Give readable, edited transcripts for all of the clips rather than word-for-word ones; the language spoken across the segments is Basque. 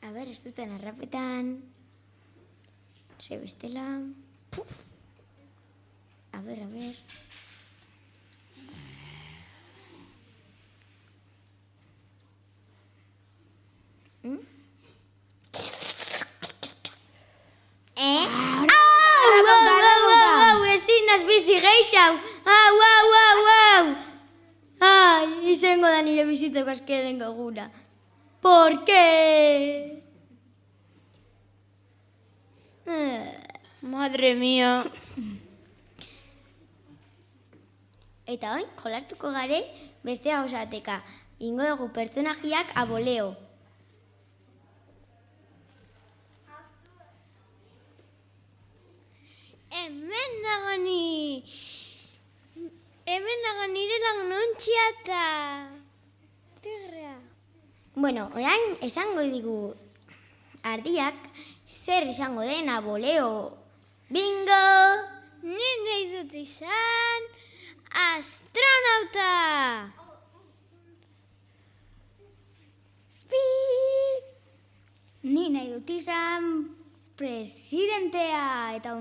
A ber, ez duten harrapetan. Ze bestela. Puf. A ber. Au, ezin naz bizi geixau. Au. Ai, izango da nire bizitzeko azkenen gogura. ¿Por qué? Madre mía. Eta oin, jolastuko gare beste gauzateka. Ingo dugu pertsonajiak aboleo. Hemen dago nire lagunontxia eta tigrea. Bueno, orain esango digu ardiak zer izango den aboleo. Bingo! Ni nahi dut izan astronauta. Ni nahi dut izan presidentea eta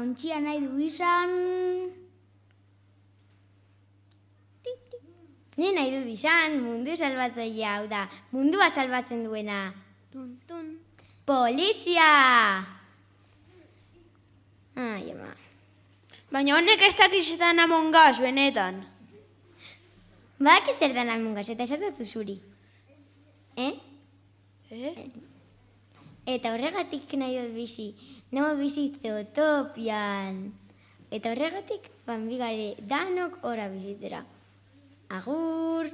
ontsia nahi du izan... Ni nahi dut izan mundu salbatzailea, hau da, mundua salbatzen duena. Tun. Polizia! Ai, ama. Baina honek ez dakizetan Among Us, benetan. Badak zer dan Among Us, eta esatatu zuri. Eta horregatik nahi dut bizi. Nahi bizi Zootopian. Eta horregatik, bigare danok ora bizitzera. Agur!